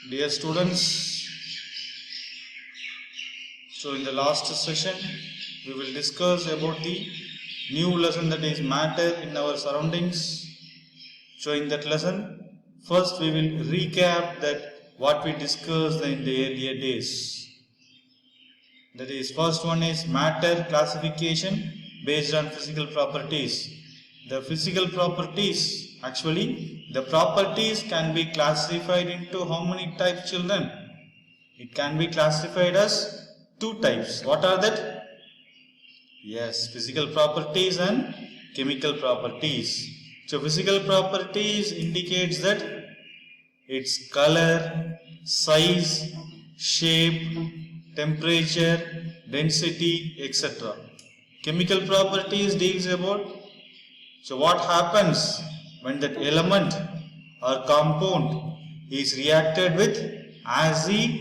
Dear students, so in the last session we will discuss about the new lesson, that is matter in our surroundings. So in that lesson, first we will recap that what we discussed in the earlier days. That is, first one is matter classification based on physical properties. The physical properties, actually the properties can be classified into how many types, children? It can be classified as two types. What are that? Yes, physical properties and chemical properties. So physical properties indicates that its color, size, shape, temperature, density, etc. Chemical properties deals about, so what happens when that element or compound is reacted with acid,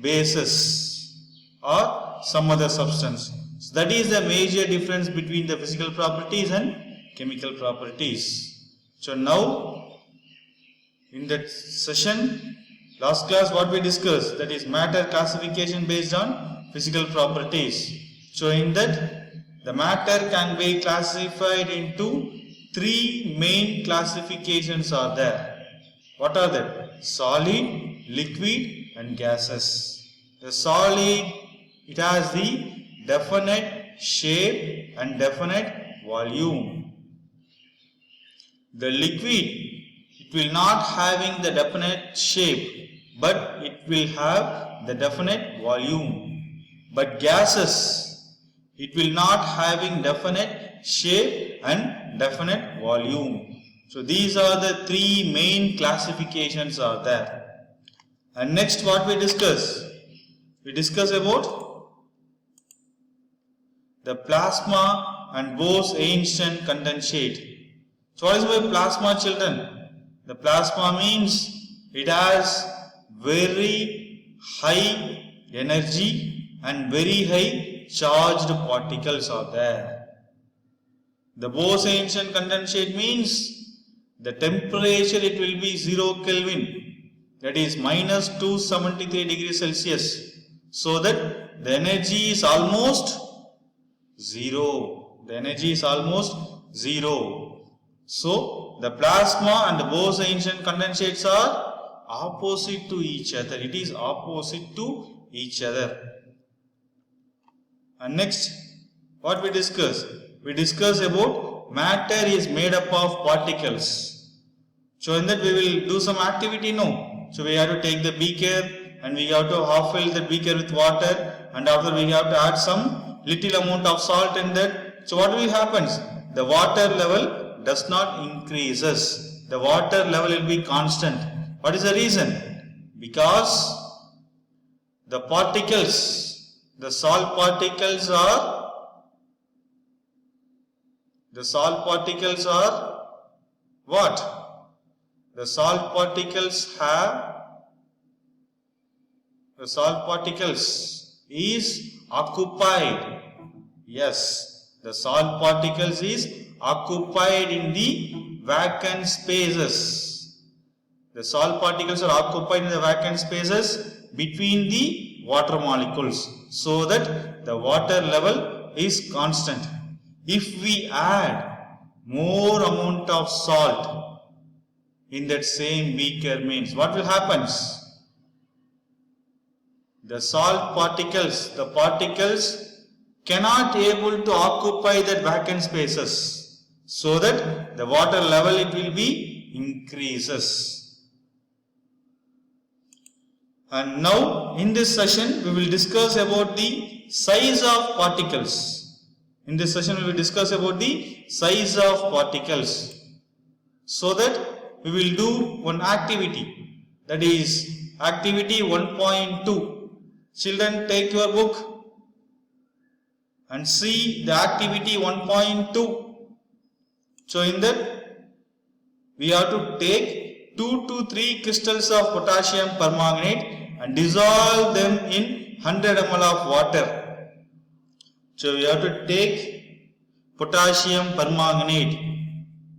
bases or some other substance. So that is the major difference between the physical properties and chemical properties. So now in that session, last class, what we discussed, that is matter classification based on physical properties. So in that, the matter can be classified into three main classifications are there. What are they? Solid, liquid and gases. The solid, it has the definite shape and definite volume. The liquid, it will not having the definite shape, but it will have the definite volume. But gases, it will not having definite shape and definite volume. So these are the three main classifications are there. And next what we discuss? We discuss about the plasma and Bose-Einstein condensate. So what is by plasma, children? The plasma means it has very high energy and very high charged particles are there. The Bose-Einstein condensate means the temperature, it will be 0 Kelvin, that is minus 273 degrees Celsius. So that the energy is almost zero. The energy is almost zero. So the plasma and the Bose-Einstein condensates are opposite to each other. It is opposite to each other. And next, what we discuss? We discuss about matter is made up of particles. So in that we will do some activity, no? So we have to take the beaker and we have to half fill the beaker with water, and after we have to add some little amount of salt in that. So what will happen? The water level does not increases. The water level will be constant. What is the reason? Because the particles, the salt particles are what? The salt particles is occupied. Yes, the salt particles is occupied in the vacant spaces. The salt particles are occupied in the vacant spaces between the water molecules, so that the water level is constant. If we add more amount of salt in that same beaker, means what will happen? The salt particles, the particles cannot able to occupy that vacant spaces, so that the water level, it will be increases. And now in this session we will discuss about the size of particles. In this session we will discuss about the size of particles. So that we will do one activity, that is activity 1.2. Children, take your book and see the activity 1.2. So in that we have to take 2 to 3 crystals of potassium permanganate and dissolve them in 100 ml of water. So we have to take potassium permanganate.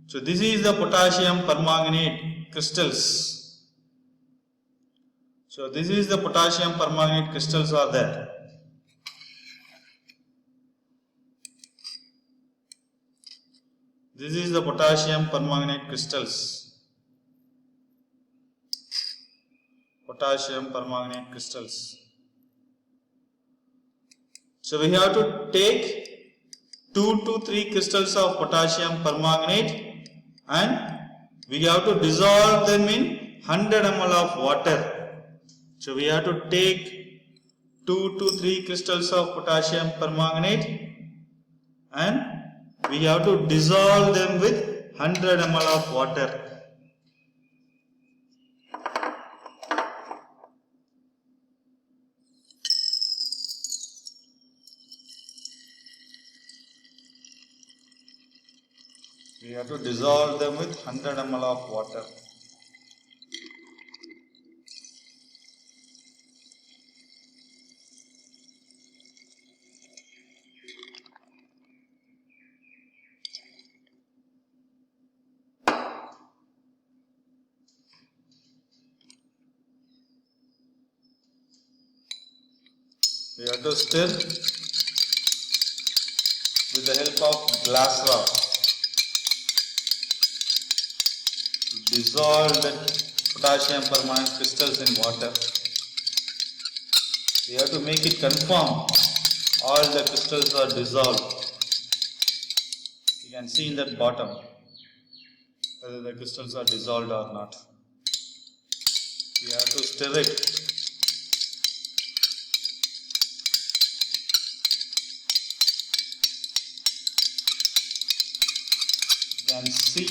So this is the potassium permanganate crystals. So this is the potassium permanganate crystals are there. This is the potassium permanganate crystals. Potassium permanganate crystals. So we have to take 2 to 3 crystals of potassium permanganate and we have to dissolve them in 100 ml of water. So we have to take 2 to 3 crystals of potassium permanganate and we have to dissolve them with 100 ml of water. We have to dissolve them with 100 ml of water. We have to stir with the help of glass rod. Dissolve the potassium permanganate crystals in water. We have to make it confirm all the crystals are dissolved. You can see in that bottom whether the crystals are dissolved or not. We have to stir it. You can see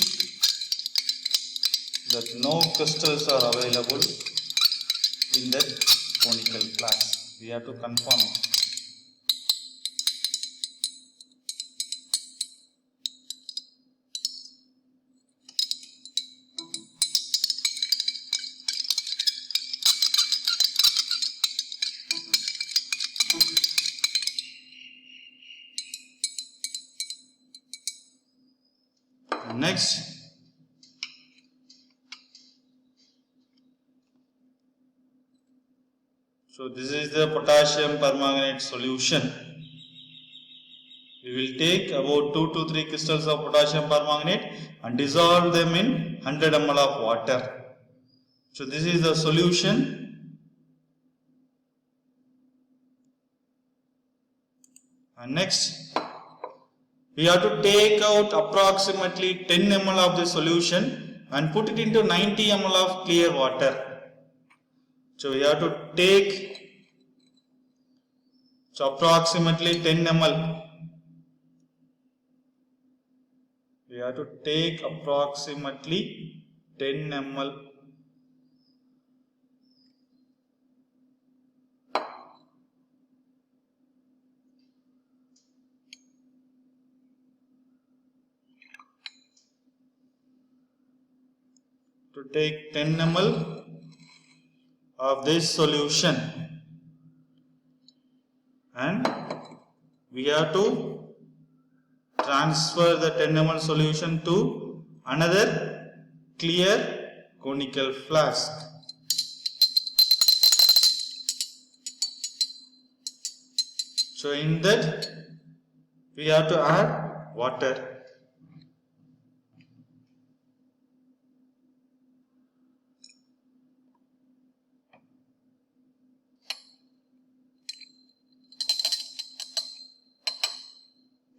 that no crystals are available in that conical flask. We have to confirm it. Next, so this is the potassium permanganate solution. We will take about 2 to 3 crystals of potassium permanganate and dissolve them in 100 ml of water. So this is the solution. And next, we have to take out approximately 10 ml of the solution and put it into 90 ml of clear water. So we have to take approximately 10 ml. We have to take approximately 10 ml. To take 10 ml of this solution and we have to transfer the 10 ml solution to another clear conical flask. So in that we have to add water.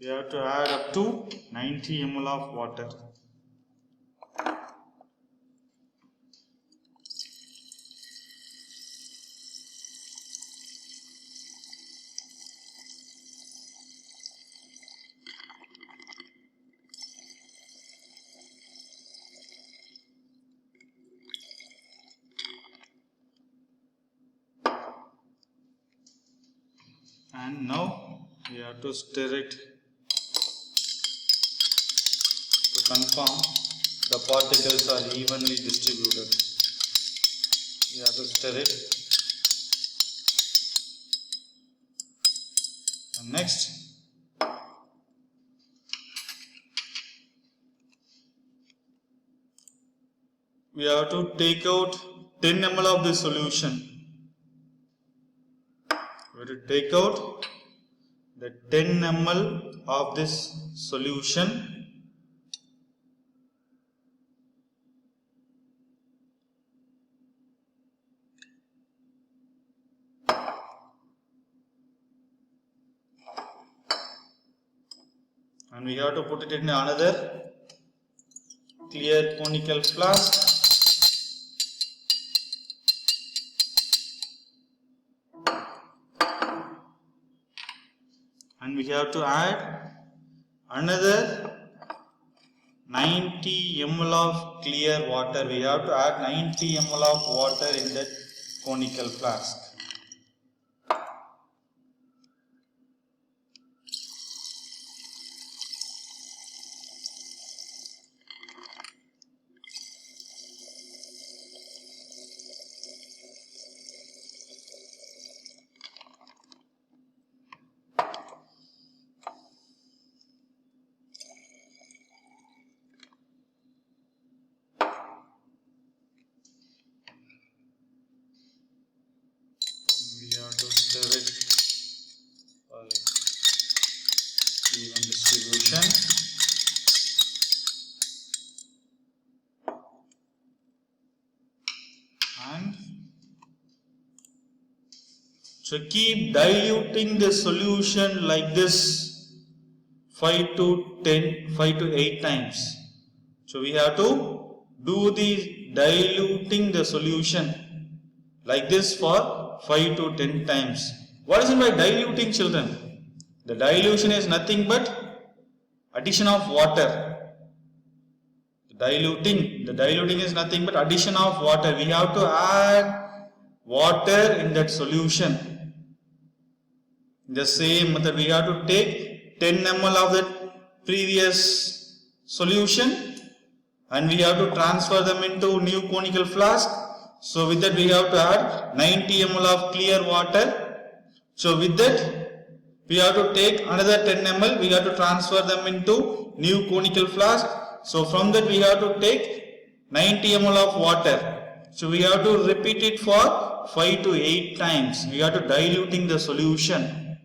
We have to add up to 90 ml of water. And now we have to stir it to confirm the particles are evenly distributed. We have to stir it. And next, we have to take out 10 ml of the solution. we have to take out the 10 ml of this solution. And we have to put it in another clear conical flask. And we have to add another 90 ml of clear water. We have to add 90 ml of water in that conical flask. We have to stir it for even distribution. And so keep diluting the solution like this 5 to 8 times. So we have to do the diluting the solution like this for 5 to 10 times. What is it by diluting, children? The dilution is nothing but addition of water. The diluting is nothing but addition of water. We have to add water in that solution. In the same method, we have to take 10 ml of that previous solution and we have to transfer them into new conical flask. So with that we have to add 90 ml of clear water. So with that we have to take another 10 ml, we have to transfer them into new conical flask. So from that we have to take 90 ml of water. So we have to repeat it for 5 to 8 times. We have to diluting the solution.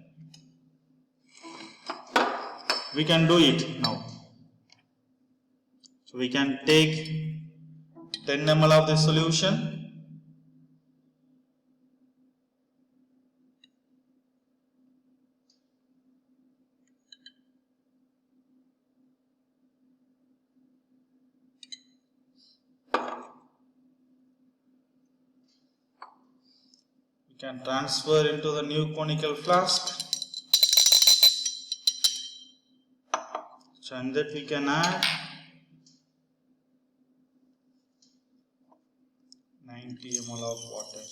We can do it now. So we can take 10 ml of the solution. We can transfer into the new conical flask. So and that we can add 90 ml of water.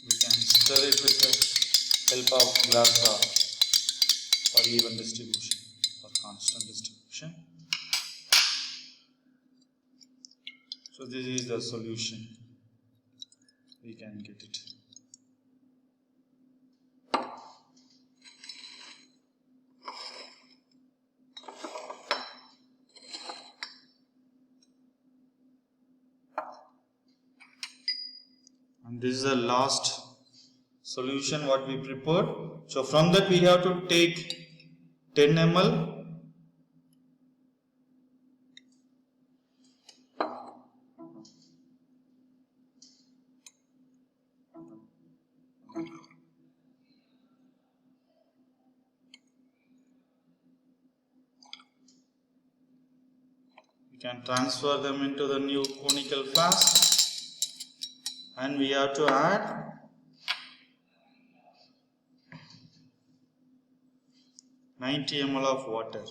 We can stir it with the help of glass jar for even distribution, for constant distribution. So this is the solution. We can get it. And this is the last solution what we prepared. So from that we have to take 10 ml. We can transfer them into the new conical flask. And we have to add 90 ml of water.